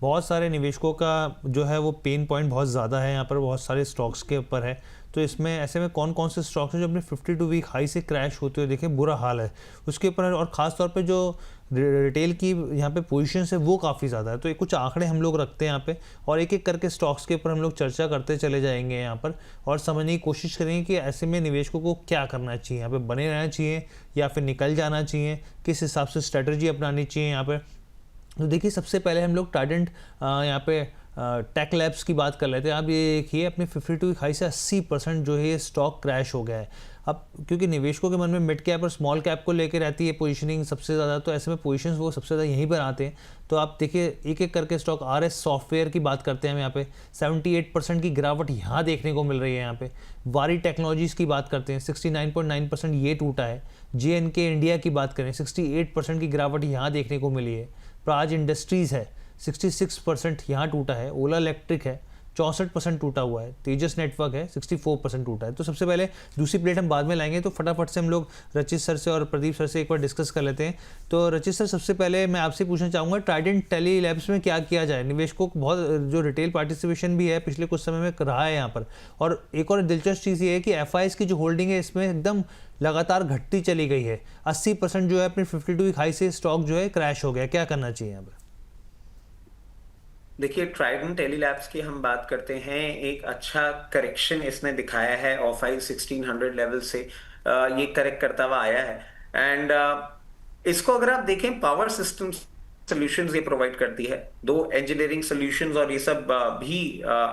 बहुत सारे निवेशकों का जो है वो पेन पॉइंट बहुत ज़्यादा है यहाँ पर, बहुत सारे स्टॉक्स के ऊपर है। तो इसमें ऐसे में कौन कौन से स्टॉक्स हैं जो अपने 52 वीक हाई से क्रैश होते हुए देखें, बुरा हाल है उसके ऊपर है। और ख़ास तौर पे जो रिटेल की यहाँ पे पोजीशंस है वो काफ़ी ज़्यादा है। तो ये कुछ आंकड़े हम लोग रखते हैं यहाँ पे, और एक एक करके स्टॉक्स के ऊपर हम लोग चर्चा करते चले जाएंगे यहाँ पर, और समझने की कोशिश करेंगे कि ऐसे में निवेशकों को क्या करना चाहिए, यहाँ पे बने रहना चाहिए या फिर निकल जाना चाहिए, किस हिसाब से स्ट्रेटजी अपनानी चाहिए यहाँ पर। तो देखिए, सबसे पहले हम लोग टाइडेंट यहाँ पे टेक लैब्स की बात कर लेते हैं। आप ये देखिए, अपने 52 वीक हाई से 80% जो है ये स्टॉक क्रैश हो गया है। अब क्योंकि निवेशकों के मन में मिड कैप और स्मॉल कैप को लेकर रहती है पोजीशनिंग सबसे ज़्यादा, तो ऐसे में पोजीशंस वो सबसे ज़्यादा यहीं पर आते हैं। तो आप देखिए, एक एक करके स्टॉक, आरएस सॉफ्टवेयर की बात करते हैं हम यहाँ पे, 78% की गिरावट यहाँ देखने को मिल रही है। यहाँ पे वारी टेक्नोलॉजीज़ की बात करते हैं, 69.9% ये टूटा है। JNK इंडिया की बात करें, 68% की गिरावट यहाँ देखने को मिली है। प्राज इंडस्ट्रीज़ है, 66% यहाँ टूटा है। ओला इलेक्ट्रिक है, 64% टूटा हुआ है। तेजस नेटवर्क है, 64% टूटा है। तो सबसे पहले दूसरी प्लेट हम बाद में लाएंगे, तो फटाफट से हम लोग रचित सर से और प्रदीप सर से एक बार डिस्कस कर लेते हैं। तो रचित सर, सबसे पहले मैं आपसे पूछना चाहूँगा, ट्राइडेंट टेली लैब्स में क्या किया जाए? निवेशकों को बहुत जो रिटेल पार्टिसिपेशन भी है पिछले कुछ समय में रहा है यहाँ पर, और एक और दिलचस्प चीज़ ये है कि FIs की जो होल्डिंग है इसमें एकदम लगातार घटती चली गई है। 80% जो है अपने 52 वीक हाई से स्टॉक जो है क्रैश हो गया। क्या करना चाहिए यहाँ पर? देखिए, ट्राइडेंट टेली लैब्स की हम बात करते हैं, एक अच्छा करेक्शन इसने दिखाया है। ऑफ 1600 लेवल से ये करेक्ट करता हुआ आया है। एंड इसको अगर आप देखें, पावर सिस्टम सॉल्यूशंस ये प्रोवाइड करती है। दो इंजीनियरिंग सॉल्यूशंस और ये सब भी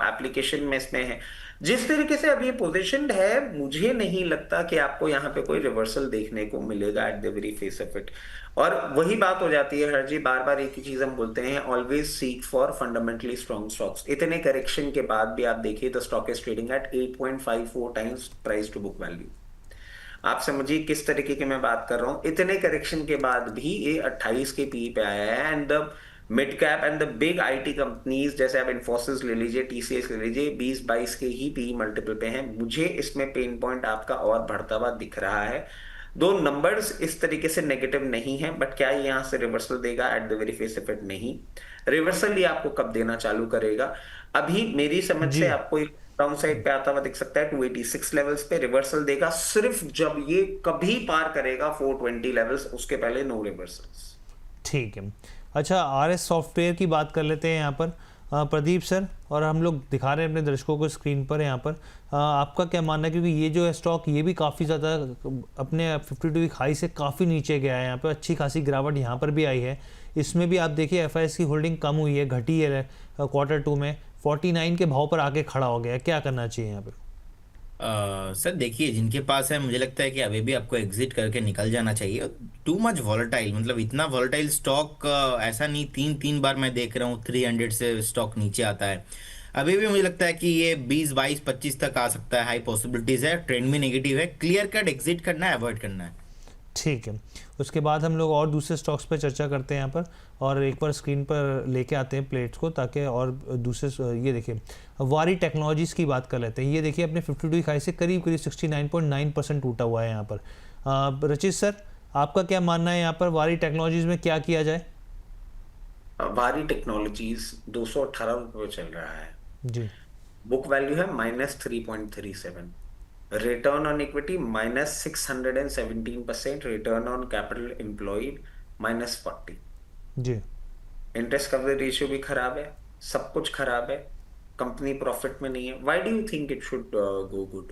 एप्लीकेशन में इसमें है। जिस तरीके से अब ये पोजीशनड है, मुझे नहीं लगता कि आपको यहाँ पे कोई रिवर्सल देखने को मिलेगा at the very face of it. और वही बात हो जाती है हर जी, बार बार एक ही चीज हम बोलते हैं, always seek for fundamentally strong stocks. इतने करेक्शन के बाद भी आप देखिए, the stock is trading at 8.54 times price to book value. आप समझिए किस तरीके की मैं बात कर रहा हूं। इतने करेक्शन के बाद भी ये 28 के पी पे आया है। And the mid cap and the big IT companies, जैसे आप इन्फोसिस ले लीजिए, TCS ले लीजिए, 20-22 के ही पी मल्टीपल पे हैं। मुझे इसमें पेन पॉइंट आपका और बढ़ता हुआ दिख रहा है। दो नंबर्स इस तरीके से नेगेटिव नहीं है, बट क्या ये यहां से रिवर्सल देगा? At the very face of it नहीं। रिवर्सल ये आपको कब देना चालू करेगा? अभी मेरी समझ से जी। आपको एक डाउन साइड पे आता हुआ दिख सकता है 286 लेवल्स पे। रिवर्सल देगा सिर्फ जब ये कभी पार करेगा 420 लेवल्स, उसके पहले नो रिवर्सल्स। ठीक है। अच्छा, RS सॉफ्टवेयर की बात कर लेते हैं यहाँ पर प्रदीप सर, और हम लोग दिखा रहे हैं अपने दर्शकों को स्क्रीन पर यहाँ पर। आपका क्या मानना है, क्योंकि ये जो है स्टॉक ये भी काफ़ी ज़्यादा अपने 52 वीक हाई से काफ़ी नीचे गया है। यहाँ पर अच्छी खासी गिरावट यहाँ पर भी आई है। इसमें भी आप देखिए, FIs की होल्डिंग कम हुई है, घटी है Q2 में, 49 के भाव पर आके खड़ा हो गया है। क्या करना चाहिए यहाँ पर? सर देखिए, जिनके पास है मुझे लगता है कि अभी भी आपको एग्जिट करके निकल जाना चाहिए। टू मच वॉलेटाइल, मतलब इतना वॉलेटाइल स्टॉक ऐसा नहीं, तीन तीन बार मैं देख रहा हूँ 300 से स्टॉक नीचे आता है। अभी भी मुझे लगता है कि ये 20, 22, 25 तक आ सकता है। हाई पॉसिबिलिटीज है, ट्रेंड भी नेगेटिव है। क्लियर कट एग्जिट करना है, अवॉइड करना है। ठीक है। उसके बाद हम लोग और दूसरे स्टॉक्स पर चर्चा करते हैं यहाँ पर, और एक बार स्क्रीन पर लेके आते हैं प्लेट्स को, ताकि और दूसरे ये देखिए, वारी टेक्नोलॉजीज़ की बात कर लेते हैं। ये देखिए, अपने 52 वीक हाई से करीब करीब 69.9% टूटा हुआ है यहाँ पर। रचित सर, आपका क्या मानना है यहाँ पर, वारी टेक्नोलॉजीज़ में क्या किया जाए? वारी टेक्नोलॉजीज 218 रुपये चल रहा है। जी। बुक वैल्यू है -3.37। Return on equity -617%। Return on capital employed -40। जी। इंटरेस्ट कवरेज रेशियो भी खराब है, सब कुछ खराब है। कंपनी प्रॉफिट में नहीं है। Why do you think it should go good?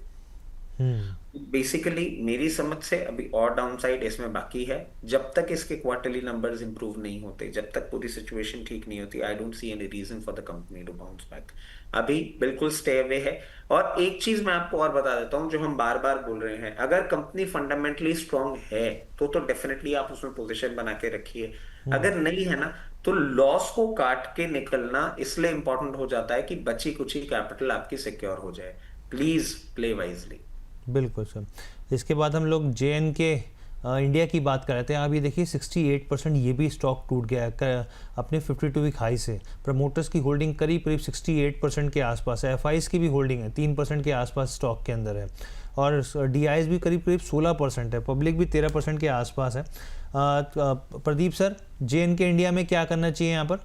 Basically मेरी समझ से अभी और डाउनसाइड इसमें बाकी है। जब तक इसके क्वार्टरली नंबर्स इंप्रूव नहीं होते, जब तक पूरी सिचुएशन ठीक नहीं होती, I don't see any reason for the company to bounce back. अभी बिल्कुल स्टे अवे है। और एक चीज मैं आपको और बता देता हूं, जो हम बार बार बोल रहे हैं, अगर कंपनी फंडामेंटली स्ट्रांग है तो डेफिनेटली आप उसमें पोजीशन बना के रखिए। अगर नहीं है ना, तो लॉस को काट के निकलना इसलिए इंपॉर्टेंट हो जाता है कि बची कुची कैपिटल आपकी सिक्योर हो जाए। Please play wisely. बिल्कुल सर। इसके बाद हम लोग JNK इंडिया की बात कर रहे थे। आप ये देखिए, 68% ये भी स्टॉक टूट गया है अपने 52 वीक हाई से। प्रमोटर्स की होल्डिंग करीब करीब 68% के आसपास है। FIs की भी होल्डिंग है 3% के आसपास स्टॉक के अंदर है, और DIs भी करीब करीब 16% है। पब्लिक भी 13% के आसपास है। प्रदीप सर, JNK इंडिया में क्या करना चाहिए यहाँ पर?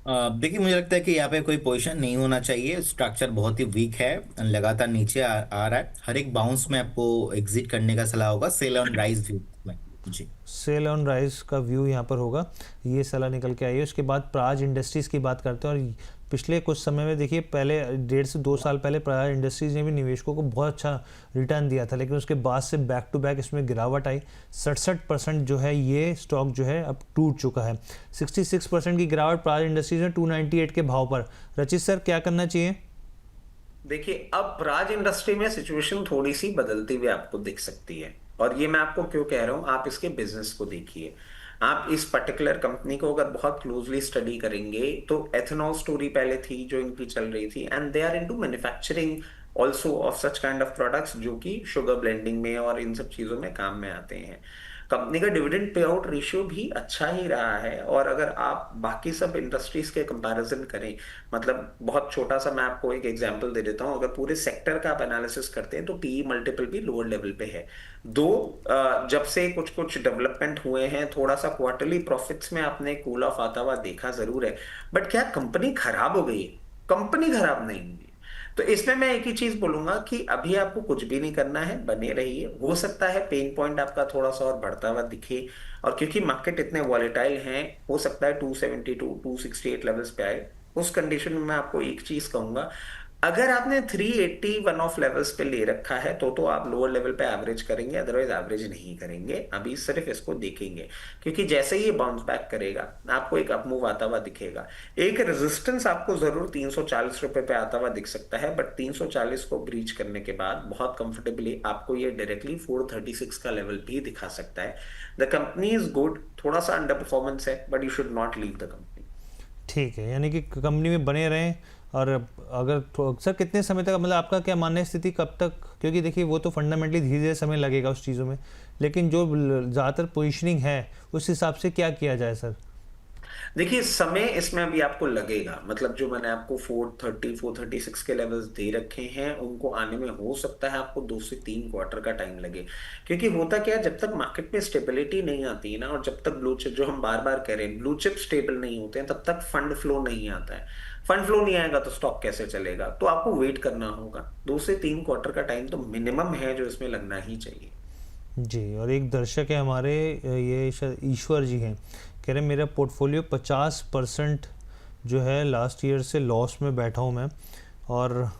देखिए मुझे लगता है कि यहाँ पे कोई पोजीशन नहीं होना चाहिए, स्ट्रक्चर बहुत ही वीक है, लगातार नीचे आ रहा है, हर एक बाउंस में आपको एग्जिट करने का सलाह होगा, सेल ऑन राइज व्यू में। जी। सेल ऑन राइस का व्यू यहाँ पर होगा, ये सलाह निकल के आई है। उसके बाद प्राज इंडस्ट्रीज़ की बात करते हैं, और पिछले कुछ समय में देखिए, पहले 1.5 से 2 साल पहले प्राज इंडस्ट्रीज़ ने भी निवेशकों को बहुत अच्छा रिटर्न दिया था, लेकिन उसके बाद से बैक टू बैक इसमें गिरावट आई। 67% जो है ये स्टॉक जो है अब टूट चुका है। 66% की गिरावट प्राज इंडस्ट्रीज में 298 के भाव पर। रचित सर, क्या करना चाहिए? देखिए, अब प्राज इंडस्ट्री में सिचुएशन थोड़ी सी बदलती हुई आपको दिख सकती है, और ये मैं आपको क्यों कह रहा हूं, आप इसके बिजनेस को देखिए। आप इस पर्टिकुलर कंपनी को अगर बहुत क्लोजली स्टडी करेंगे तो एथेनॉल स्टोरी पहले थी जो इनकी चल रही थी, and they are into manufacturing also of such kind of products जो कि शुगर ब्लेंडिंग में और इन सब चीजों में काम में आते हैं। कंपनी का डिविडेंड पे आउट रेशियो भी अच्छा ही रहा है, और अगर आप बाकी सब इंडस्ट्रीज के कंपैरिजन करें, मतलब बहुत छोटा सा मैं आपको एक एग्जांपल दे देता हूं, अगर पूरे सेक्टर का आप एनालिसिस करते हैं तो पीई मल्टीपल भी लोअर लेवल पे है। दो, जब से कुछ कुछ डेवलपमेंट हुए हैं, थोड़ा सा क्वार्टरली प्रॉफिट्स में आपने कूल ऑफ आता हुआ देखा जरूर है, बट क्या कंपनी खराब हो गई? कंपनी खराब नहीं हुई। तो इसमें मैं एक ही चीज बोलूंगा कि अभी आपको कुछ भी नहीं करना है, बने रहिए। हो सकता है पेन पॉइंट आपका थोड़ा सा और बढ़ता हुआ दिखे, और क्योंकि मार्केट इतने वॉलेटाइल हैं, हो सकता है 272 268 लेवल्स पे आए। उस कंडीशन में मैं आपको एक चीज कहूंगा, अगर आपने 380 वन ऑफ लेवल्स पे ले रखा है तो आप लोअर लेवल पे एवरेज करेंगे, अदरवाइज एवरेज नहीं करेंगे। अभी सिर्फ इसको देखेंगे, क्योंकि जैसे ही ये बाउंस बैक करेगा आपको एक अपमूव आता हुआ दिखेगा। एक रेजिस्टेंस आपको जरूर 340 रुपए पे आता हुआ दिख सकता है, बट 340 को ब्रीच करने के बाद बहुत कंफर्टेबली आपको ये डायरेक्टली 436 का लेवल भी दिखा सकता है। द कंपनी इज गुड, थोड़ा सा अंडर परफॉर्मेंस है, but you should not leave the company. ठीक है, यानी कि कंपनी में बने रहें। और अगर सर कितने समय तक, मतलब आपका क्या मानना है, स्थिति कब तक? क्योंकि देखिए वो तो फंडामेंटली धीरे धीरे समय लगेगा उस चीज़ों में, लेकिन जो ज़्यादातर पोजीशनिंग है उस हिसाब से क्या किया जाए सर? देखिए, समय इसमें अभी आपको लगेगा, मतलब जो मैंने आपको 430 436 के लेवल्स दे रखे हैं, उनको आने में हो सकता है आपको 2 से 3 क्वार्टर का टाइम लगे। क्योंकि होता क्या है, जब तक मार्केट में स्टेबिलिटी नहीं आती है ना, और जब तक ब्लू चिप, जो हम बार बार कह रहे हैं, ब्लू चिप स्टेबल नहीं होते हैं, तब तक फंड फ्लो नहीं आता है। फंड फ्लो नहीं आएगा तो स्टॉक कैसे चलेगा? तो आपको वेट करना होगा। 2 से 3 क्वार्टर का टाइम तो मिनिमम है जो इसमें लगना ही चाहिए। जी, और एक दर्शक है हमारे, ये शायद ईश्वर जी हैं, कह रहे हैं मेरा पोर्टफोलियो 50% जो है लास्ट ईयर से लॉस में बैठा हूँ मैं। और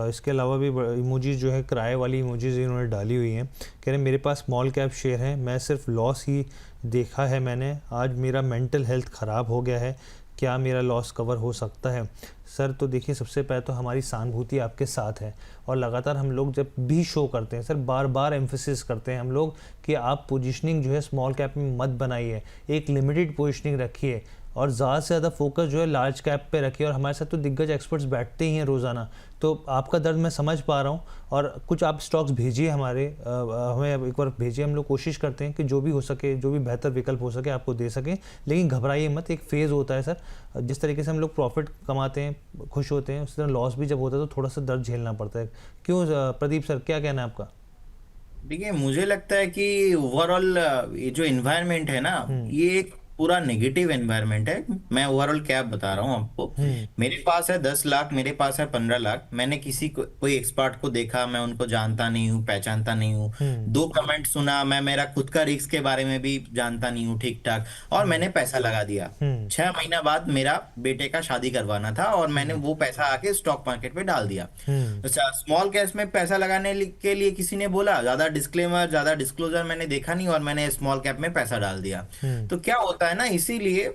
इसके अलावा भी इमोजीज जो है, किराए वाली इमोजीज इन्होंने डाली हुई हैं। कह रहे हैं मेरे पास स्मॉल कैप शेयर हैं, मैं सिर्फ लॉस ही देखा है मैंने, आज मेरा मेंटल हेल्थ ख़राब हो गया है, क्या मेरा लॉस कवर हो सकता है? सर तो देखिए, सबसे पहले तो हमारी सहानुभूति आपके साथ है, और लगातार हम लोग जब भी शो करते हैं सर, बार बार एम्फेसिस करते हैं हम लोग कि आप पोजीशनिंग जो है स्मॉल कैप में मत बनाइए, एक लिमिटेड पोजीशनिंग रखिए, और ज़्यादा से ज़्यादा फोकस जो है लार्ज कैप पे रखिए। और हमारे साथ तो दिग्गज एक्सपर्ट्स बैठते ही हैं रोज़ाना, तो आपका दर्द मैं समझ पा रहा हूँ। और कुछ आप स्टॉक्स भेजिए हमें एक बार भेजिए, हम लोग कोशिश करते हैं कि जो भी हो सके, जो भी बेहतर विकल्प हो सके आपको दे सकें। लेकिन घबराइए मत, एक फेज़ होता है सर, जिस तरीके से हम लोग प्रॉफिट कमाते हैं, खुश होते हैं, उसी तरह लॉस भी जब होता है तो थोड़ा सा दर्द झेलना पड़ता है। क्यों प्रदीप सर, क्या कहना है आपका? देखिए मुझे लगता है कि ओवरऑल ये जो एनवायरनमेंट है ना, ये एक पूरा नेगेटिव एनवायरनमेंट है। मैं ओवरऑल क्या बता रहा हूँ आपको, हम्म। मेरे पास है 10 लाख, मेरे पास है 15 लाख, मैंने किसी को, कोई एक्सपर्ट को देखा, मैं उनको जानता नहीं हूँ, पहचानता नहीं हूँ, हम्म। 2 कमेंट सुना, मैं मेरा खुद का रिस्क के बारे में भी जानता नहीं हूँ ठीक ठाक, और मैंने पैसा लगा दिया। हम्म। 6 महीना बाद मेरा बेटे का शादी करवाना था, और मैंने वो पैसा आके स्टॉक मार्केट में डाल दिया। हम्म। अच्छा, स्मॉल कैप्स में पैसा लगाने के लिए किसी ने बोला, ज्यादा डिस्क्लेमर, ज्यादा डिस्क्लोजर मैंने देखा नहीं, और मैंने स्मॉल कैप में पैसा डाल दिया। हम्म। तो क्या होता है ना, इसीलिए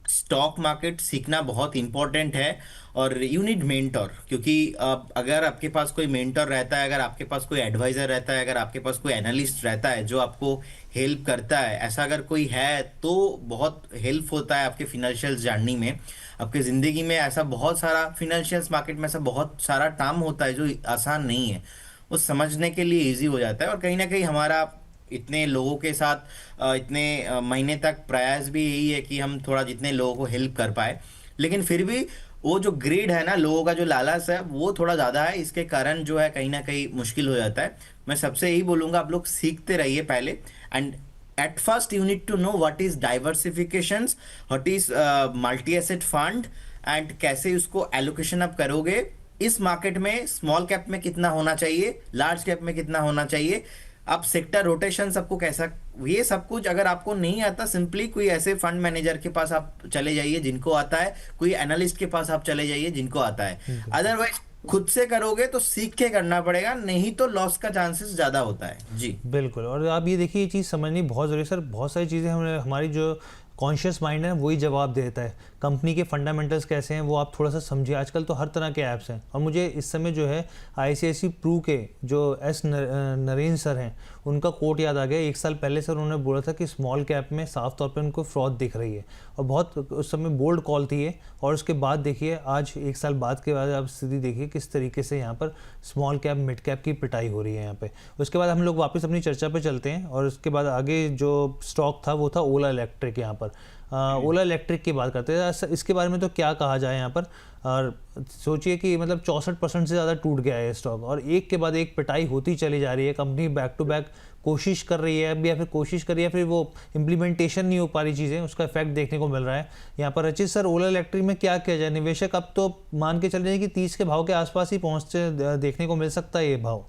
स्टॉक मार्केट सीखना बहुत इंपॉर्टेंट है। और यू नीड मेंटर, क्योंकि अगर आपके पास कोई मेंटर रहता है, अगर आपके पास कोई एडवाइजर रहता है, अगर आपके पास कोई एनालिस्ट रहता है जो आपको हेल्प करता है, ऐसा अगर कोई है तो बहुत हेल्प होता है आपके फिनेंशियल जर्नी में, आपके ज़िंदगी में। ऐसा बहुत सारा फिनेंशियल मार्केट में ऐसा बहुत सारा काम होता है जो आसान नहीं है, वो समझने के लिए इजी हो जाता है। और कहीं ना कहीं हमारा इतने लोगों के साथ इतने महीने तक प्रयास भी यही है कि हम थोड़ा जितने लोगों को हेल्प कर पाए, लेकिन फिर भी वो जो ग्रीड है ना, लोगों का जो लालच है, वो थोड़ा ज़्यादा है, इसके कारण जो है कहीं ना कहीं मुश्किल हो जाता है। मैं सबसे यही बोलूँगा, आप लोग सीखते रहिए पहले, and at first you need to know what is diversifications, what is multi asset fund, and कैसे उसको एलोकेशन आप करोगे इस मार्केट में। स्मॉल कैप में कितना होना चाहिए, लार्ज कैप में कितना होना चाहिए, अब सेक्टर रोटेशन सबको कैसा, ये सब कुछ अगर आपको नहीं आता, सिंपली कोई ऐसे फंड मैनेजर के पास आप चले जाइए जिनको आता है, कोई एनालिस्ट के पास आप चले जाइए जिनको आता है। अदरवाइज खुद से करोगे तो सीख के करना पड़ेगा, नहीं तो लॉस का चांसेस ज्यादा होता है जी। बिल्कुल। और आप ये देखिए, ये चीज़ समझनी बहुत ज़रूरी है सर। बहुत सारी चीज़ें हमारी जो कॉन्शियस माइंड है वही जवाब देता है। कंपनी के फंडामेंटल्स कैसे हैं वो आप थोड़ा सा समझिए। आजकल तो हर तरह के ऐप्स हैं, और मुझे इस समय जो है ICICI प्रू के जो नरेन सर हैं उनका कोट याद आ गया। 1 साल पहले सर उन्होंने बोला था कि स्मॉल कैप में साफ तौर पे उनको फ्रॉड दिख रही है, और बहुत उस समय बोल्ड कॉल थी ये। और उसके बाद देखिए, आज 1 साल बाद के बाद आप स्थिति देखिए किस तरीके से यहाँ पर स्मॉल कैप मिड कैप की पिटाई हो रही है यहाँ पे। उसके बाद हम लोग वापस अपनी चर्चा पे चलते हैं, और उसके बाद आगे जो स्टॉक था वो था ओला इलेक्ट्रिक। यहाँ पर ओला इलेक्ट्रिक की बात करते हैं, इसके बारे में तो क्या कहा जाए यहाँ पर। और सोचिए कि मतलब 64% से ज़्यादा टूट गया है स्टॉक, और एक के बाद एक पिटाई होती चली जा रही है। कंपनी बैक टू बैक कोशिश कर रही है अब, या फिर कोशिश कर रही है, फिर वो इम्प्लीमेंटेशन नहीं हो पा रही चीज़ें, उसका इफेक्ट देखने को मिल रहा है यहाँ पर। रचित सर, ओला इलेक्ट्रिक में क्या किया जाए? निवेशक अब तो मान के चल रहे हैं कि 30 के भाव के आसपास ही पहुँचते देखने को मिल सकता है ये भाव।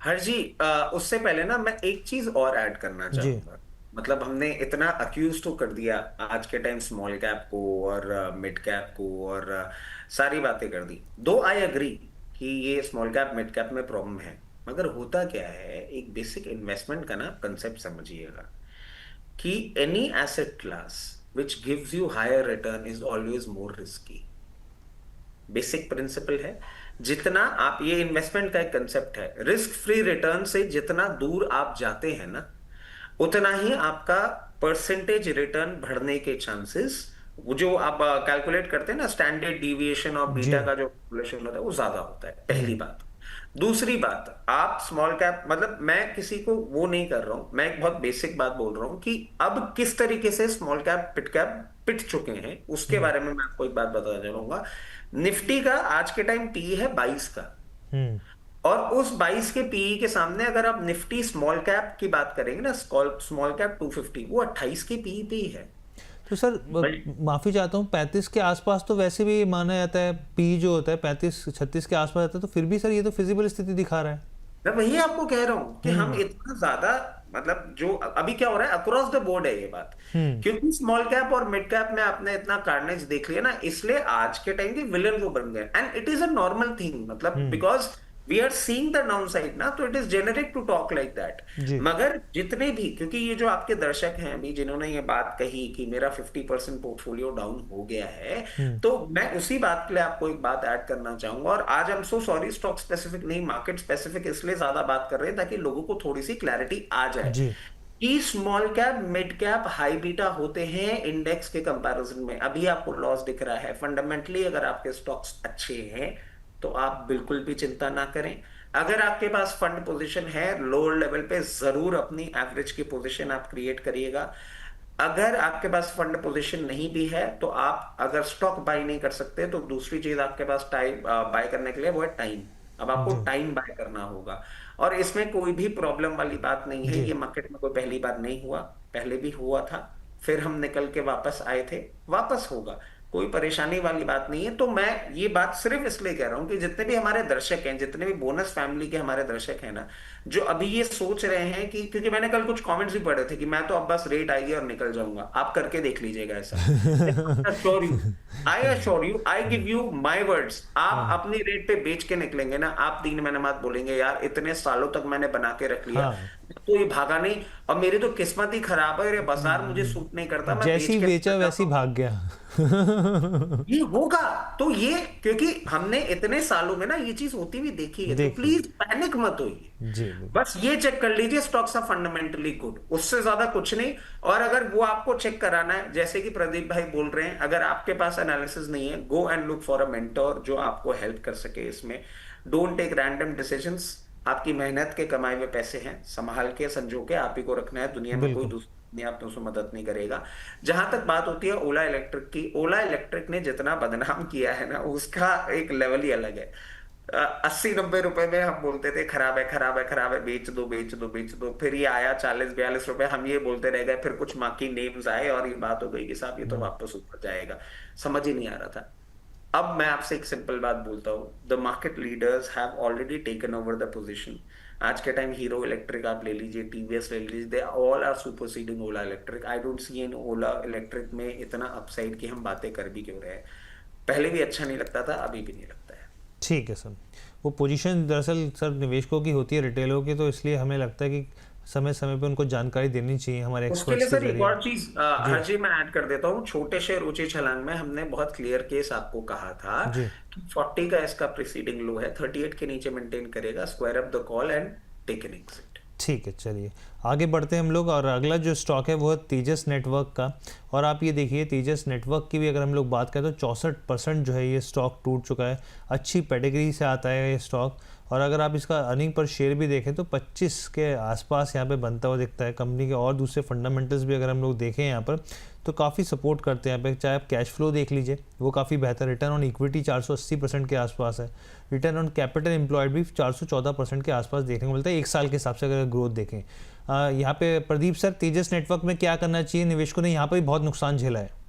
हर जी, उससे पहले ना मैं एक चीज और ऐड करना जी चाहूंगा। मतलब हमने इतना अक्यूज तो कर दिया आज के टाइम स्मॉल कैप को और मिड कैप को, और सारी बातें कर दी। दो आई एग्री कि ये स्मॉल कैप मिड कैप में प्रॉब्लम है, मगर होता क्या है, एक बेसिक इन्वेस्टमेंट का ना कंसेप्ट समझिएगा कि any asset class which gives you hire return is always more risky. Basic principle है। जितना आप, ये इन्वेस्टमेंट का एक कंसेप्ट है, रिस्क फ्री रिटर्न से जितना दूर आप जाते हैं ना, उतना ही आपका परसेंटेज रिटर्न बढ़ने के चांसेस, वो जो आप कैलकुलेट करते हैं ना, स्टैंडर्ड डिविएशन ऑफ जी। बीटा का जो कैलकुलेशन होता है वो ज्यादा होता है। पहली बात। दूसरी बात, आप स्मॉल कैप, मतलब मैं किसी को वो नहीं कर रहा हूं, मैं एक बहुत बेसिक बात बोल रहा हूं कि अब किस तरीके से स्मॉल कैप पिट कैप पिट चुके हैं, उसके बारे में मैं आपको एक बात बताना चाहूंगा। निफ्टी का आज के टाइम पी है 22 का, हम्म और उस 22 के पीई के सामने अगर आप निफ्टी स्मॉल कैप की बात करेंगे ना, स्मॉल कैप 250, वो 28 के पीई पे ही है। तो सर माफ़ी चाहता हूँ, 35 के आसपास तो वैसे भी माना जाता है, पी जो होता है 35-36 के आसपास आता है, तो फिर भी सर ये तो फिजिबल स्थिति दिखा रहा है। मैं वही आपको कह रहा हूं कि हम इतना ज्यादा, मतलब जो अभी क्या हो रहा है अक्रॉस द बोर्ड है ये बात, क्योंकि स्मॉल कैप और मिड कैप में आपने इतना कार्नेज देख लिया ना, इसलिए आज के टाइम के विलन वो बन गए। And it is a normal thing, मतलब because we are seeing the down side ना, तो it is generic to talk like that. जी मगर जितने भी, क्योंकि ये जो आपके दर्शक हैं अभी जिन्होंने ये बात कही कि मेरा 50% पोर्टफोलियो डाउन हो गया है, तो मैं उसी बात के लिए आपको एक बात ऐड करना चाहूंगा। और आज हम सो सॉरी, स्टॉक स्पेसिफिक नहीं, मार्केट स्पेसिफिक इसलिए ज्यादा बात कर रहे हैं ताकि लोगों को थोड़ी सी क्लैरिटी आ जाए जी कि small cap mid cap high beta होते हैं इंडेक्स के कंपैरिजन में। अभी आपको लॉस दिख रहा है, फंडामेंटली अगर आपके स्टॉक्स अच्छे हैं तो आप बिल्कुल भी चिंता ना करें। अगर आपके पास फंड पोजीशन है लोअर लेवल पे, जरूर अपनी एवरेज की पोजीशन आप क्रिएट करिएगा। अगर आपके पास फंड पोजीशन नहीं भी है, तो आप अगर स्टॉक बाय नहीं कर सकते, तो दूसरी चीज आपके पास टाइम बाय करने के लिए वो है टाइम। अब आपको जी टाइम बाय करना होगा, और इसमें कोई भी प्रॉब्लम वाली बात नहीं है। जी ये मार्केट में कोई पहली बार नहीं हुआ, पहले भी हुआ था, फिर हम निकल के वापस आए थे, वापस होगा, कोई परेशानी वाली बात नहीं है। तो मैं ये बात सिर्फ इसलिए कह रहा हूं कि जितने भी हमारे दर्शक हैं, जितने भी बोनस फैमिली के हमारे दर्शक हैं ना, जो अभी ये सोच रहे हैं कि, क्योंकि मैंने कल कुछ कमेंट्स भी पढ़े थे कि मैं तो अब बस रेट आएगी और निकल जाऊंगा, आप करके देख लीजिएगा ऐसा। I I give you my words, आप अपनी रेट पे बेच के निकलेंगे ना, आप 3 महीने बाद बोलेंगे यार इतने सालों तक मैंने बना के रख लिया, हाँ, तो ये भागा नहीं, और मेरी तो किस्मत ही खराब है, ये बाजार मुझे सूट नहीं करता, मैं जैसी बेच के बेचा निकल वैसी जाता हूं। भाग गया। ये होगा, तो ये क्योंकि हमने इतने सालों में ना ये चीज होती हुई देखी है, तो देखिए प्लीज पैनिक मत होइए। जी बिल्कुल। बस ये चेक कर लीजिए स्टॉक्स आर फंडामेंटली गुड, उससे ज्यादा कुछ नहीं। और अगर वो आपको चेक कराना है, जैसे कि प्रदीप भाई बोल रहे हैं, अगर आपके पास एनालिसिस नहीं है, go and look for a mentor जो आपको हेल्प कर सके इसमें। Don't take random decisions. आपकी मेहनत के कमाए हुए पैसे हैं, संभाल के संजो के आप ही को रखना है, दुनिया में कोई बिल्कुल दूसरा नहीं आपको उसमें मदद नहीं करेगा। जहां तक बात होती है ओला इलेक्ट्रिक की, ओला इलेक्ट्रिक ने जितना बदनाम किया है ना, उसका एक लेवल ही अलग है। 80-90 रुपए में हम बोलते थे खराब है खराब है खराब है, बेच दो बेच दो बेच दो। फिर ये आया 40-42 रुपए, हम ये बोलते रह गए। फिर कुछ मार्की नेम्स आए और ये बात हो गई कि साहब ये तो वापस ऊपर जाएगा। समझ ही नहीं आ रहा था। अब मैं आपसे एक सिंपल बात बोलता हूँ, the market leaders have already taken over the position. आज के टाइम हीरो इलेक्ट्रिक आप ले लीजिए, टीवीएस ले लीजिए, they all are superseding Ola electric. I don't see in Ola electric में इतना अपसाइड की हम बातें कर भी क्यों रहे हैं। पहले भी अच्छा नहीं लगता था, अभी भी नहीं लगता है। ठीक है सर। वो पोजीशन दरअसल सर निवेशकों की होती है, रिटेलरों की, तो इसलिए हमें लगता है कि समय समय पे उनको जानकारी देनी चाहिए हमारे उसके लिए एक्सपर्ट्स के सर एक जरिए। और चीज जी हर जी मैं ऐड कर देता हूँ। छोटे शेयर ऊंची छलांग में हमने बहुत क्लियर केस आपको कहा था जी कि 40 का इसका प्रीसीडिंग लो है, 38 के नीचे मेंटेन करेगा, square up the call and take an exit. ठीक है, चलिए आगे बढ़ते हैं हम लोग। और अगला जो स्टॉक है वो है तेजस नेटवर्क का। और आप ये देखिए तेजस नेटवर्क की भी अगर हम लोग बात करें तो 64% जो है ये स्टॉक टूट चुका है। अच्छी पेडिग्री से आता है ये स्टॉक। और अगर आप इसका अर्निंग पर शेयर भी देखें तो 25 के आसपास यहाँ पे बनता हुआ दिखता है। कंपनी के और दूसरे फंडामेंटल्स भी अगर हम लोग देखें यहाँ पर तो काफ़ी सपोर्ट करते हैं यहाँ पे। चाहे आप कैश फ्लो देख लीजिए वो काफ़ी बेहतर, रिटर्न ऑन इक्विटी 480% के आसपास है। रिटर्न ऑन कैपिटल एम्प्लॉयड भी 414% के आसपास देखने को मिलता है एक साल के हिसाब से अगर ग्रोथ देखें। यहाँ पे प्रदीप सर तेजस नेटवर्क में क्या करना चाहिए? निवेशकों ने यहाँ पर भी बहुत नुकसान झेला है।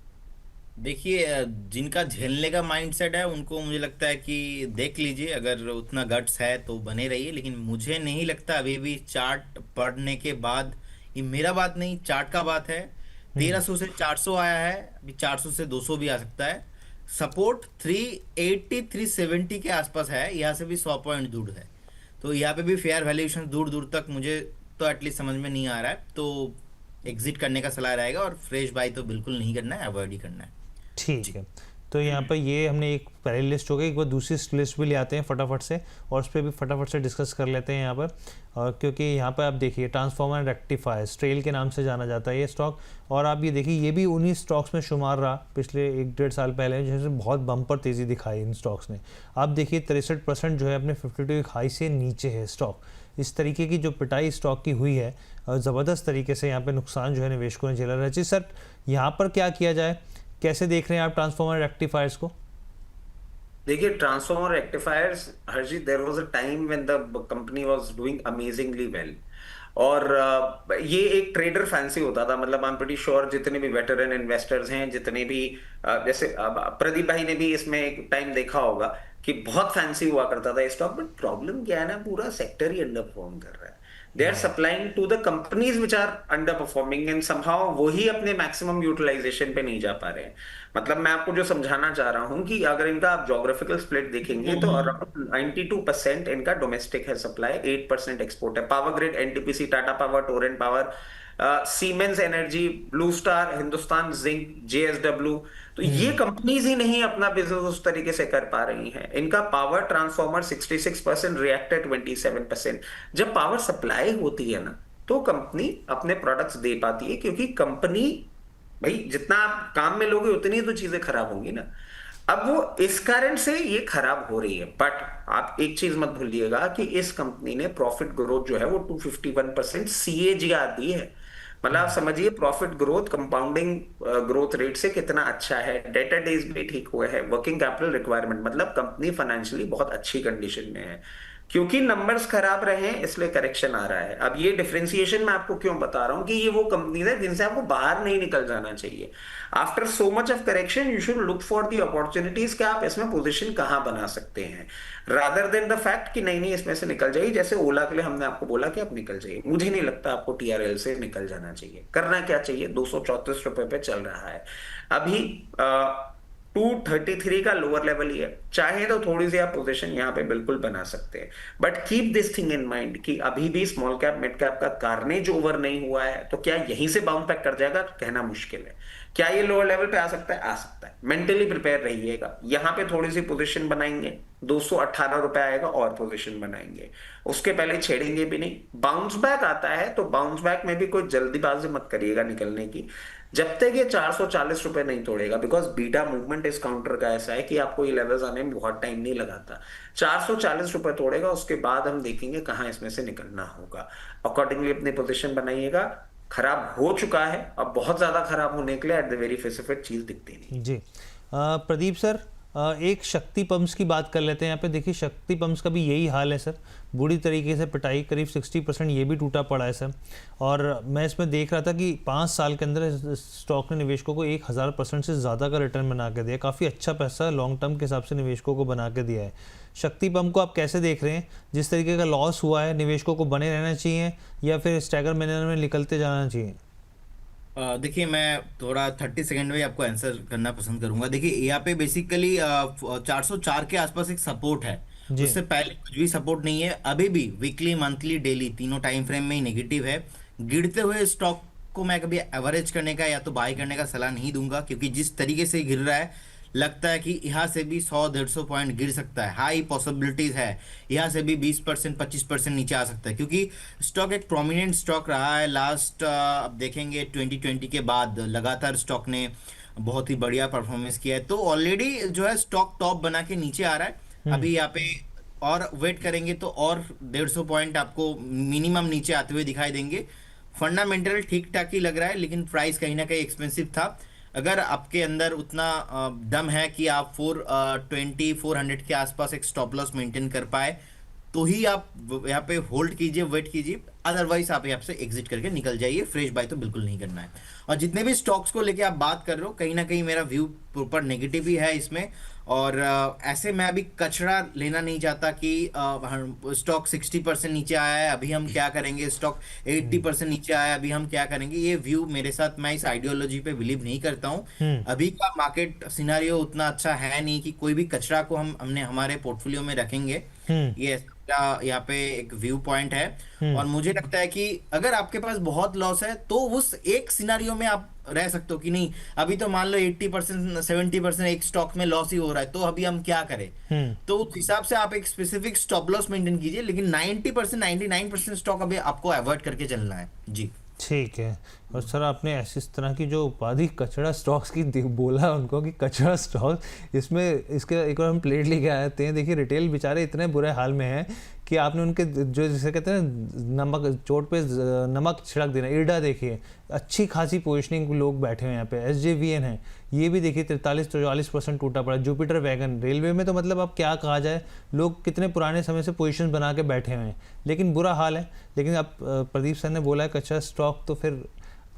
देखिए जिनका झेलने का माइंडसेट है उनको मुझे लगता है कि देख लीजिए, अगर उतना गट्स है तो बने रहिए। लेकिन मुझे नहीं लगता अभी भी चार्ट पढ़ने के बाद, ये मेरा बात नहीं चार्ट का बात है, 1300 से 400 आया है, अभी 400 से 200 भी आ सकता है। सपोर्ट 380 370 के आसपास है, यहाँ से भी 100 पॉइंट दूर है। तो यहाँ पे भी फेयर वैल्यूएशन दूर दूर तक मुझे तो एटलीस्ट समझ में नहीं आ रहा है। तो एग्जिट करने का सलाह रहेगा, और फ्रेश बाई तो बिल्कुल नहीं करना है, अवॉइड ही करना है। ठीक जी। है, तो यहाँ पर ये हमने एक पहली लिस्ट हो गई। एक बार दूसरी लिस्ट भी ले आते हैं फटाफट से और उस पर भी फटाफट से डिस्कस कर लेते हैं यहाँ पर। और क्योंकि यहाँ पर आप देखिए ट्रांसफॉर्मर रेक्टिफायर स्ट्रेल के नाम से जाना जाता है ये स्टॉक। और आप ये देखिए ये भी उन्हीं स्टॉक्स में शुमार रहा पिछले 1-1.5 साल पहले, जैसे बहुत बम्पर तेज़ी दिखाई इन स्टॉक्स ने। आप देखिए 63% जो है अपने 52 हाई से नीचे है स्टॉक। इस तरीके की जो पिटाई स्टॉक की हुई है ज़बरदस्त तरीके से यहाँ पे नुकसान जो है निवेशकों ने झेला। रचित सर यहाँ पर क्या किया जाए, कैसे देख रहे हैं आप ट्रांसफॉर्मर रेक्टिफायर्स को? देखिए transformer rectifiers, Harjeet, there was a time when the company was doing amazingly well. और ये एक ट्रेडर फैंसी होता था। मतलब आई एम प्रीटी श्योर जितने भी वेटरन इन्वेस्टर्स हैं, जितने भी जैसे प्रदीप भाई ने भी इसमें एक टाइम देखा होगा कि बहुत फैंसी हुआ करता था ये स्टॉक। बट प्रॉब्लम क्या है ना, पूरा सेक्टर ही अंडर परफॉर्म कर रहा है। They are supplying to the companies which are under performing and somehow वही अपने मैक्सिमम यूटिलाइजेशन पे नहीं जा पा रहे हैं। मतलब मैं आपको जो समझाना चाह रहा हूं कि अगर इनका आप ज्योग्राफिकल स्प्लिट देखेंगे तो अराउंड 92% इनका डोमेस्टिक है सप्लाई, 8% एक्सपोर्ट है। Power grid, NTPC, Tata power, Torrent power, siemens energy, blue star, Hindustan zinc, JSW, तो ये कंपनीज ही नहीं अपना बिजनेस उस तरीके से कर पा रही हैं। इनका पावर ट्रांसफॉर्मर 66%, रिएक्टर 27%। जब पावर सप्लाई होती है ना तो कंपनी अपने प्रोडक्ट्स दे पाती है, क्योंकि कंपनी, भाई जितना आप काम में लोगे उतनी तो चीजें खराब होंगी ना। अब वो इस कारण से ये खराब हो रही है। बट आप एक चीज मत भूलिएगा कि इस कंपनी ने प्रॉफिट ग्रोथ जो है वो 251% सीएजीआर दी है। मतलब आप समझिए profit growth compounding growth rate से कितना अच्छा है। डेटर डेज भी ठीक हुए हैं, वर्किंग कैपिटल रिक्वायरमेंट, मतलब कंपनी फाइनेंशियली बहुत अच्छी कंडीशन में है। क्योंकि नंबर्स खराब रहे हैं इसलिए करेक्शन आ रहा है। अब ये डिफरेंशिएशन मैं आपको क्यों बता रहा हूं कि ये वो कंपनी है जिनसे आपको बाहर नहीं निकल जाना चाहिए। After so much of correction you should look for the opportunities कि आप इसमें पोजीशन कहां बना सकते हैं, रादर देन द फैक्ट कि नहीं नहीं इसमें से निकल जाइए। जैसे ओला के लिए हमने आपको बोला कि आप निकल जाइए, मुझे नहीं लगता आपको टीआरएल से निकल जाना चाहिए। करना क्या चाहिए, 234 रुपए पे चल रहा है अभी, 233 का लोअर लेवल ही है। चाहे तो थोड़ी सी आप पोजीशन यहाँ पे बिल्कुल बना सकते हैं, but keep this thing in mind कि अभी भी स्मॉल कैप मिड कैप का कार्नेज ओवर नहीं हुआ है। तो क्या यहीं से बाउंस बैक कर जाएगा, कहना मुश्किल है। क्या ये लोअर लेवल पे आ सकता है, आ सकता है। मेंटली प्रिपेयर रहिएगा। यहाँ पे थोड़ी सी पोजीशन बनाएंगे, 218 रुपए आएगा और पोजीशन बनाएंगे, उसके पहले छेड़ेंगे भी नहीं। बाउंस बैक आता है तो बाउंस बैक में भी कोई जल्दीबाजी मत करिएगा निकलने की, जब तक ये 440 रुपए नहीं तोड़ेगा। बिकॉज बीटा मूवमेंट इस काउंटर का ऐसा है कि आपको ये लेवल्स आने में बहुत टाइम नहीं लगाता। 440 रुपए तोड़ेगा, उसके बाद हम देखेंगे कहां इसमें से निकलना होगा। अकॉर्डिंगली अपनी पोजीशन बनाइएगा। खराब हो चुका है, अब बहुत ज्यादा खराब होने के लिए एट द वेरी फेसिफिक चीज दिखती नहीं। जी प्रदीप सर एक शक्ति पंप्स की बात कर लेते हैं। यहाँ पे देखिए शक्ति पंप्स का भी यही हाल है सर, बुरी तरीके से पिटाई, करीब 60% ये भी टूटा पड़ा है सर। और मैं इसमें देख रहा था कि 5 साल के अंदर इस स्टॉक ने निवेशकों को 1000% से ज़्यादा का रिटर्न बना के दिया। काफ़ी अच्छा पैसा लॉन्ग टर्म के हिसाब से निवेशकों को बना के दिया है। शक्ति पंप को आप कैसे देख रहे हैं? जिस तरीके का लॉस हुआ है, निवेशकों को बने रहना चाहिए या फिर स्टैगर मैनर में निकलते जाना चाहिए? देखिए, मैं थोड़ा 30 सेकंड में आपको आंसर करना पसंद करूंगा। देखिए, यहाँ पे बेसिकली 404 के आसपास एक सपोर्ट है। जी। उससे पहले कुछ भी सपोर्ट नहीं है। अभी भी वीकली, मंथली, डेली तीनों टाइम फ्रेम में ही नेगेटिव है। गिरते हुए स्टॉक को मैं कभी एवरेज करने का या तो बाय करने का सलाह नहीं दूंगा, क्योंकि जिस तरीके से गिर रहा है लगता है कि यहाँ से भी 100-150 पॉइंट गिर सकता है। हाई पॉसिबिलिटीज है यहाँ से भी 20% 25% नीचे आ सकता है, क्योंकि स्टॉक एक प्रोमिनेंट स्टॉक रहा है लास्ट, अब देखेंगे 2020 के बाद लगातार स्टॉक ने बहुत ही बढ़िया परफॉर्मेंस किया है। तो ऑलरेडी जो है स्टॉक टॉप बना के नीचे आ रहा है। अभी यहाँ पे और वेट करेंगे तो और 150 पॉइंट आपको मिनिमम नीचे आते हुए दिखाई देंगे। फंडामेंटल ठीक ठाक ही लग रहा है, लेकिन प्राइस कहीं ना कहीं एक्सपेंसिव था। अगर आपके अंदर उतना दम है कि आप 420-400 के आसपास एक स्टॉप लॉस मेंटेन कर पाए, तो ही आप यहाँ पे होल्ड कीजिए, वेट कीजिए। अदरवाइज आप यहाँ से एग्जिट करके निकल जाइए। फ्रेश बाय तो बिल्कुल नहीं करना है। और जितने भी स्टॉक्स को लेके आप बात कर रहे हो, कहीं ना कहीं मेरा व्यू प्रॉपर नेगेटिव ही है इसमें। और ऐसे मैं अभी कचरा लेना नहीं चाहता कि स्टॉक 60% नीचे आया है अभी हम क्या करेंगे, स्टॉक 80% नीचे आया है अभी हम क्या करेंगे। ये व्यू मेरे साथ, मैं इस आइडियोलॉजी पे बिलीव नहीं करता हूँ। अभी का मार्केट सिनारियो उतना अच्छा है नहीं कि कोई भी कचरा को हमने हमारे पोर्टफोलियो में रखेंगे। ये यहाँ पे एक व्यू पॉइंट है। और मुझे लगता है कि अगर आपके पास बहुत लॉस है तो उस एक सिनारियो में आप रह सकते हो कि नहीं, अभी तो मान लो 80% 70% एक स्टॉक में लॉस ही हो रहा है, तो अभी हम क्या करें। तो उस हिसाब से आप एक स्पेसिफिक स्टॉप लॉस मेंटेन कीजिए, लेकिन 90% 99% स्टॉक अभी आपको अवॉइड करके चलना है जी। ठीक है। और सर आपने ऐसी इस तरह की जो उपाधि कचरा स्टॉक्स की बोला उनको कि कचरा स्टॉक, इसमें इसके एक और हम प्लेट लेके आते हैं। देखिए रिटेल बेचारे इतने बुरे हाल में हैं कि आपने उनके जो जिसे कहते हैं नमक, चोट पे नमक छिड़क देना। इर्डा देखिए, अच्छी खासी पोजिशनिंग लोग बैठे हैं यहाँ पे। SJVN है, ये भी देखिए 43-44% टूटा पड़ा। जुपिटर वैगन, रेलवे में तो मतलब अब क्या कहा जाए, लोग कितने पुराने समय से पोजीशन बना के बैठे हुए हैं, लेकिन बुरा हाल है। लेकिन अब प्रदीप सर ने बोला है कच्चा स्टॉक, तो फिर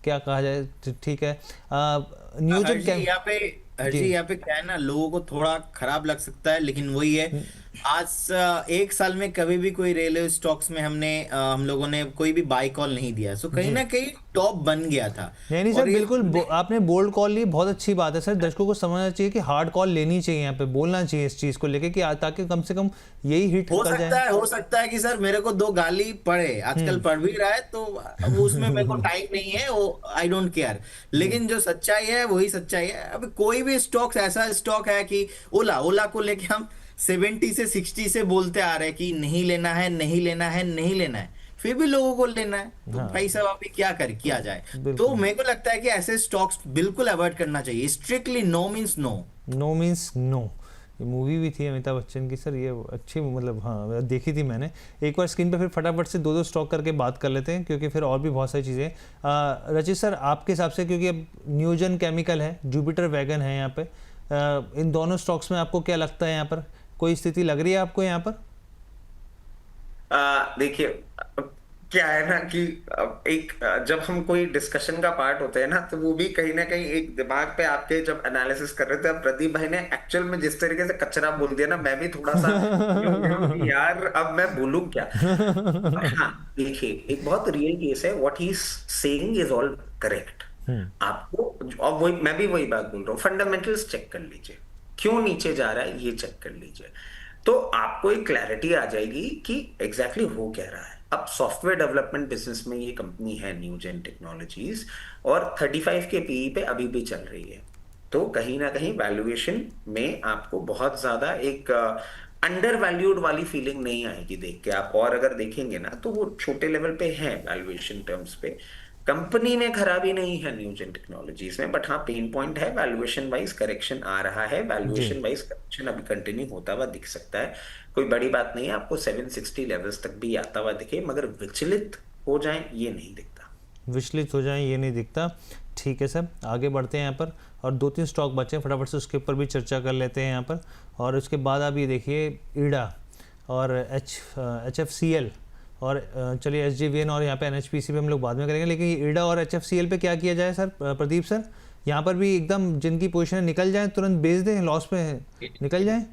क्या कहा जाए। ठीक है। न्यूजन यहाँ पे क्या है ना, लोगों को थोड़ा खराब लग सकता है, लेकिन वही है, आज एक साल में कभी भी कोई रेलवे स्टॉक्स में हम लोगों ने कोई भी बाय कॉल नहीं दिया। सो कहीं ना कहीं टॉप बन गया था। नहीं सर, बिल्कुल आपने बोल्ड कॉल ली, बहुत अच्छी बात है सर। दर्शकों को समझना चाहिए कि हार्ड कॉल लेनी चाहिए, यहाँ पे बोलना चाहिए इस चीज को लेके कि ताकि कम से कम यही हिट कर जाए। हो सकता है कि सर मेरे को 2 गाली पड़े, आजकल पड़ भी रहा है, तो अब उसमें मेरे को टाइम नहीं है, वो आई डोंट केयर। लेकिन जो सच्चाई है वही सच्चाई है। अब कोई भी स्टॉक ऐसा स्टॉक है कि ओला को लेके हम 70 से 60 से बोलते आ रहे हैं कि नहीं लेना है, नहीं लेना है, नहीं लेना है, फिर भी लोगों को लेना है। तो भाई साहब अभी क्या किया जाए। तो मेरे को लगता है कि ऐसे स्टॉक्स बिल्कुल अवॉइड करना चाहिए। Strictly no means no, no means no. ये मूवी भी थी अमिताभ बच्चन की सर, ये अच्छी, मतलब हाँ देखी थी मैंने। एक बार स्क्रीन पे फिर फटाफट से 2 स्टॉक करके बात कर लेते हैं, क्योंकि फिर और भी बहुत सारी चीज़ें। रचित सर आपके हिसाब से, क्योंकि अब न्यूजन केमिकल है, जुपिटर वैगन है यहाँ पे, इन दोनों स्टॉक्स में आपको क्या लगता है, यहाँ पर कोई स्थिति लग रही है आपको यहाँ पर? देखिए क्या है ना कि जब हम कोई डिस्कशन का पार्ट होते हैं ना, तो वो भी कहीं ना कहीं एक दिमाग पे आपके जब एनालिसिस कर रहे थे, अब प्रदीप भाई ने एक्चुअल में जिस तरीके से कचरा बोल दिया ना, मैं भी थोड़ा सा यार अब मैं बोलूं क्या। हाँ देखिए, एक बहुत रियल केस है। What he is saying is all correct. आपको, और वही मैं भी वही बात बोल रहा हूँ, फंडामेंटल्स चेक कर लीजिए, क्यों नीचे जा रहा है ये चेक कर लीजिए, तो आपको एक क्लैरिटी आ जाएगी कि एग्जैक्टली हो क्या रहा है। अब सॉफ्टवेयर डेवलपमेंट बिजनेस में ये कंपनी है न्यूजेन टेक्नोलॉजीज, और 35 के पीई पे अभी भी चल रही है। तो कहीं ना कहीं वैल्यूएशन में आपको बहुत ज्यादा एक अंडर वैल्यूड वाली फीलिंग नहीं आएगी देख के आप। और अगर देखेंगे ना तो वो छोटे लेवल पे है वैल्यूएशन टर्म्स पे। कंपनी में खराबी नहीं है न्यूजेन टेक्नोलॉजीज में, बट हाँ पेन पॉइंट है, वैल्यूएशन वाइज करेक्शन आ रहा है। वैल्यूएशन वाइज करेक्शन अभी कंटिन्यू होता हुआ दिख सकता है, कोई बड़ी बात नहीं है। आपको 760 लेवल्स तक भी आता हुआ दिखे, मगर विचलित हो जाए ये नहीं दिखता। विचलित हो जाएं ये नहीं दिखता। ठीक है सर, आगे बढ़ते हैं यहाँ पर, और 2-3 स्टॉक बचे हैं, फटाफट से उसके ऊपर भी चर्चा कर लेते हैं यहाँ पर। और उसके बाद आप ये देखिए ईडा और HFCL और चलिए SJVN और यहाँ पे NHPC पे हम लोग बाद में करेंगे, लेकिन ईडा और HFCL पे क्या किया जाए सर प्रदीप सर? यहाँ पर भी एकदम जिनकी पोजीशन निकल जाए तुरंत बेच दें, लॉस में निकल जाए?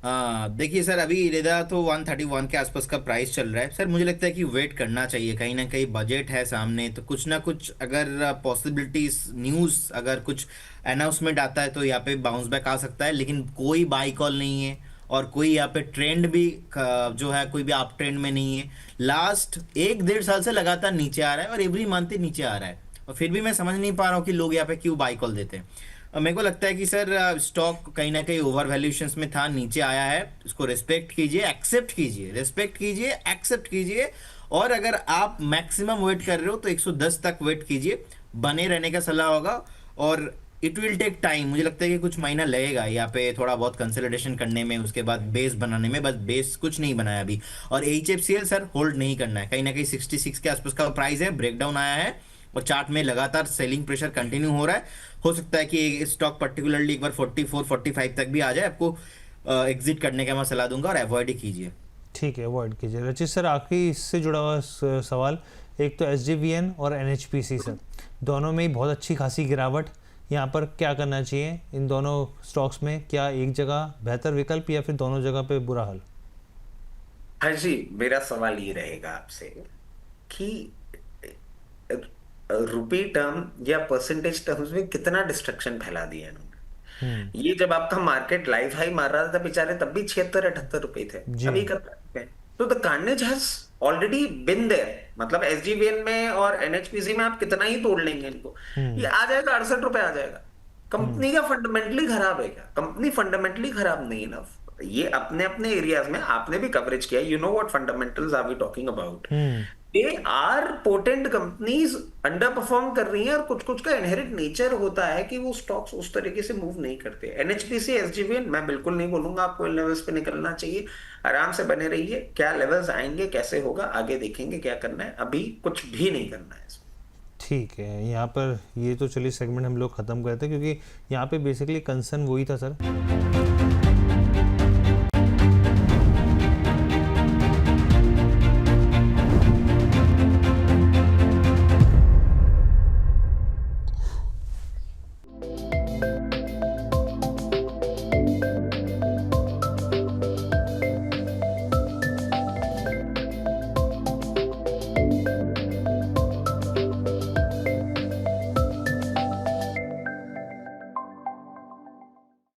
हाँ देखिए सर, अभी इरेदा तो 131 के आसपास का प्राइस चल रहा है सर। मुझे लगता है कि वेट करना चाहिए, कहीं ना कहीं बजट है सामने, तो कुछ ना कुछ अगर पॉसिबिलिटीज न्यूज़ अगर कुछ अनाउंसमेंट आता है तो यहाँ पे बाउंस बैक आ सकता है, लेकिन कोई बाई कॉल नहीं है और कोई यहाँ पे ट्रेंड भी जो है कोई भी अप ट्रेंड में नहीं है। लास्ट 1-1.5 साल से लगातार नीचे आ रहा है और एवरी मंथ ही नीचे आ रहा है, और फिर भी मैं समझ नहीं पा रहा हूँ कि लोग यहाँ पे क्यों बाई कॉल देते हैं। मेरे को लगता है कि सर स्टॉक कहीं ना कहीं ओवर वैल्यूएशंस में था, नीचे आया है, इसको रिस्पेक्ट कीजिए, एक्सेप्ट कीजिए, रिस्पेक्ट कीजिए, एक्सेप्ट कीजिए। और अगर आप मैक्सिमम वेट कर रहे हो तो 110 तक वेट कीजिए, बने रहने का सलाह होगा। और इट विल टेक टाइम, मुझे लगता है कि कुछ महीना लगेगा यहाँ पे थोड़ा बहुत कंसोलिडेशन करने में, उसके बाद बेस बनाने में। बस बेस कुछ नहीं बनाया अभी। और HFCL सर होल्ड नहीं करना है, कहीं ना कहीं 66 के आसपास का प्राइस है, ब्रेकडाउन आया है और चार्ट में लगातार सेलिंग प्रेशर कंटिन्यू हो रहा है। हो सकता है कि स्टॉक पर्टिकुलरली एक बार 44-45 तक भी आ जाए, आपको एग्जिट करने का मैं सलाह दूंगा और अवॉइड ही कीजिए। ठीक है, अवॉइड कीजिए। रचित सर, आखिरी इससे जुड़ा हुआ सवाल, एक तो SJVN और NHPC सर, दोनों में ही बहुत अच्छी खासी गिरावट, यहाँ पर क्या करना चाहिए इन दोनों स्टॉक्स में? क्या एक जगह बेहतर विकल्प या फिर दोनों जगह पे बुरा हाल? हाँ जी, मेरा सवाल ये रहेगा आपसे कि रुपी टर्म या परसेंटेज टर्म्स में कितना डिस्ट्रक्शन फैला दिया इन्होंने। ये जब आपका मार्केट लाइफ हाई मार रहा था बेचारे, तब भी 76-78 रुपए थे, जी। अभी 71 रुपए। तो the carnage has already been there. मतलब SJVN में और NHPC में आप कितना ही तोड़ लेंगे इनको, ये आ जाएगा 68 रुपए आ जाएगा। कंपनी का फंडामेंटली खराब है क्या? कंपनी फंडामेंटली खराब नहीं ना। ये अपने अपने एरियाज में आपने भी कवरेज किया, you know what fundamentals are we talking about. They are potent companies under perform कर रही हैं, और कुछ कुछ का इनहेरिट नेचर होता है कि वो स्टॉक्स उस तरीके से मूव नहीं करते। NHPC SJVN मैं बिल्कुल नहीं बोलूंगा आपको इन लेवल्स पे निकलना चाहिए, आराम से बने रहिए। क्या लेवल्स आएंगे, कैसे होगा, आगे देखेंगे क्या करना है, अभी कुछ भी नहीं करना है इसमें। ठीक है, यहाँ पर ये तो चलिए सेगमेंट हम लोग ख़त्म करते हैं, क्योंकि यहाँ पे बेसिकली कंसर्न वही था सर।